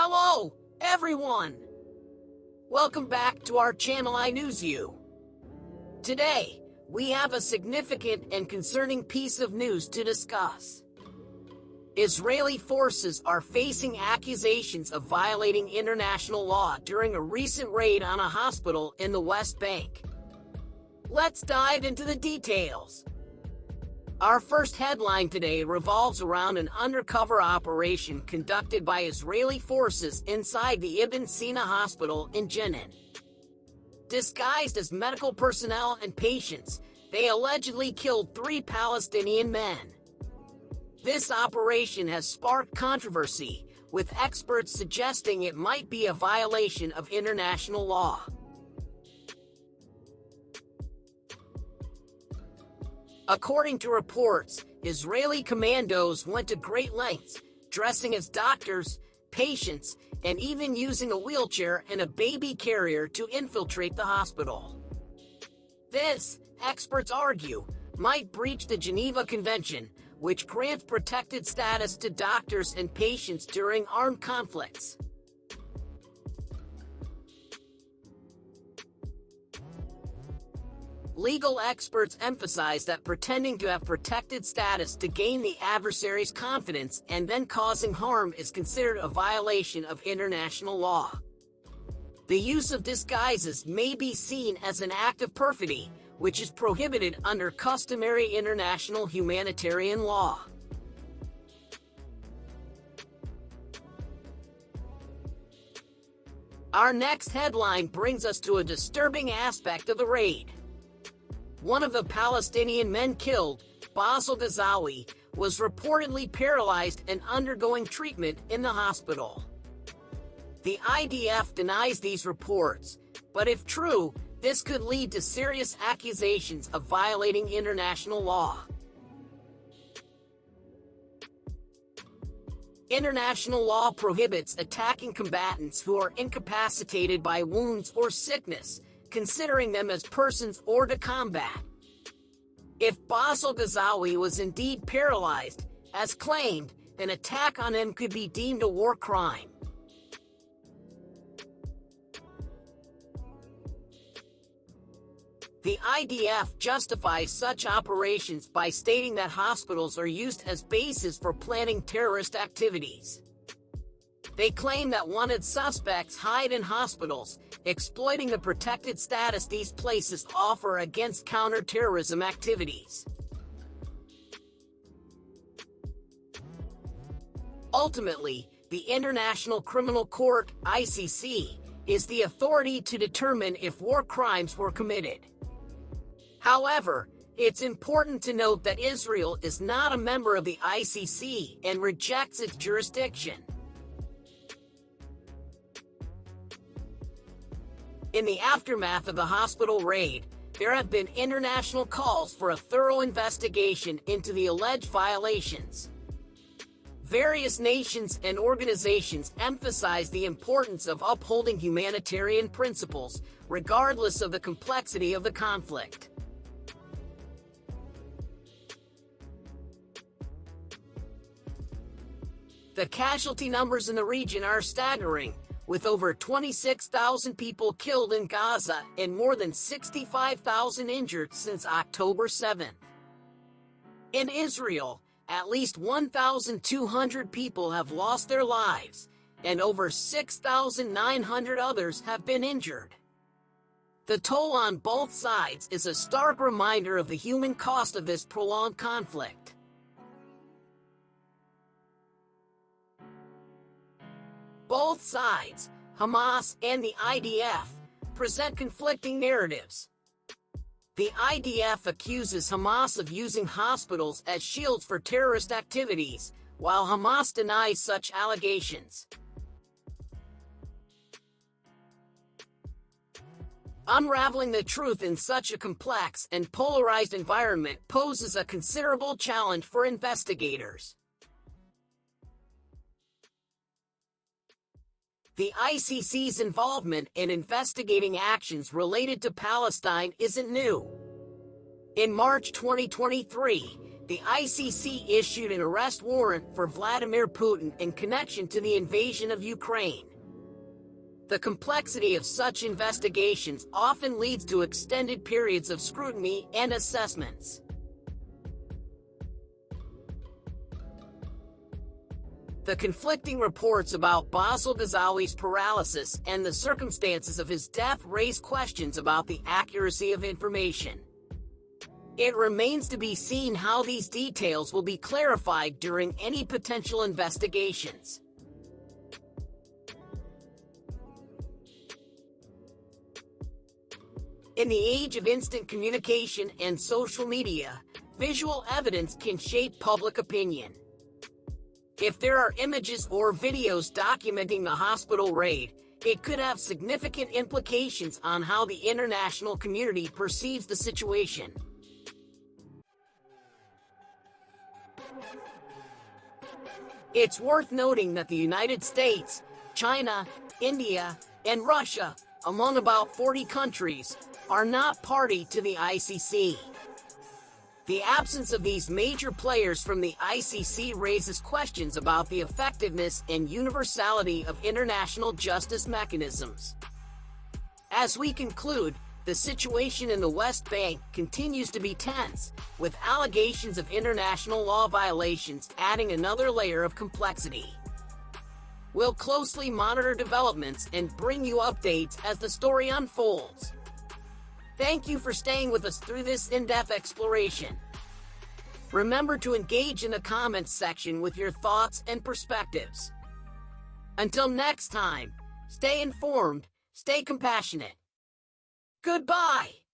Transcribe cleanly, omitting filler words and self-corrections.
Hello, everyone! Welcome back to our channel iNewsU. Today, we have a significant and concerning piece of news to discuss. Israeli forces are facing accusations of violating international law during a recent raid on a hospital in the West Bank. Let's dive into the details. Our first headline today revolves around an undercover operation conducted by Israeli forces inside the Ibn Sina hospital in Jenin. Disguised as medical personnel and patients, they allegedly killed 3 Palestinian men. This operation has sparked controversy, with experts suggesting it might be a violation of international law. According to reports, Israeli commandos went to great lengths, dressing as doctors, patients, and even using a wheelchair and a baby carrier to infiltrate the hospital. This, experts argue, might breach the Geneva Convention, which grants protected status to doctors and patients during armed conflicts. Legal experts emphasize that pretending to have protected status to gain the adversary's confidence and then causing harm is considered a violation of international law. The use of disguises may be seen as an act of perfidy, which is prohibited under customary international humanitarian law. Our next headline brings us to a disturbing aspect of the raid. One of the Palestinian men killed, Basil Ghazawi, was reportedly paralyzed and undergoing treatment in the hospital. The IDF denies these reports, but if true, this could lead to serious accusations of violating international law. International law prohibits attacking combatants who are incapacitated by wounds or sickness, considering them as persons hors de combat. If Basil Ghazawi was indeed paralyzed, as claimed, an attack on him could be deemed a war crime. The IDF justifies such operations by stating that hospitals are used as bases for planning terrorist activities. They claim that wanted suspects hide in hospitals, exploiting the protected status these places offer against counter-terrorism activities. Ultimately, the International Criminal Court, ICC, is the authority to determine if war crimes were committed. However, it's important to note that Israel is not a member of the ICC and rejects its jurisdiction. In the aftermath of the hospital raid, there have been international calls for a thorough investigation into the alleged violations. Various nations and organizations emphasize the importance of upholding humanitarian principles, regardless of the complexity of the conflict. The casualty numbers in the region are staggering, with over 26,000 people killed in Gaza and more than 65,000 injured since October 7th. In Israel, at least 1,200 people have lost their lives, and over 6,900 others have been injured. The toll on both sides is a stark reminder of the human cost of this prolonged conflict. Both sides, Hamas and the IDF, present conflicting narratives. The IDF accuses Hamas of using hospitals as shields for terrorist activities, while Hamas denies such allegations. Unraveling the truth in such a complex and polarized environment poses a considerable challenge for investigators. The ICC's involvement in investigating actions related to Palestine isn't new. In March 2023, The ICC issued an arrest warrant for Vladimir Putin in connection to the invasion of Ukraine. The complexity of such investigations often leads to extended periods of scrutiny and assessments. The conflicting reports about Bassel Ghazaoui's paralysis and the circumstances of his death raise questions about the accuracy of information. It remains to be seen how these details will be clarified during any potential investigations. In the age of instant communication and social media, visual evidence can shape public opinion. If there are images or videos documenting the hospital raid, it could have significant implications on how the international community perceives the situation. It's worth noting that the United States, China, India, and Russia, among about 40 countries, are not party to the ICC. The absence of these major players from the ICC raises questions about the effectiveness and universality of international justice mechanisms. As we conclude, the situation in the West Bank continues to be tense, with allegations of international law violations adding another layer of complexity. We'll closely monitor developments and bring you updates as the story unfolds. Thank you for staying with us through this in-depth exploration. Remember to engage in the comments section with your thoughts and perspectives. Until next time, stay informed, stay compassionate. Goodbye!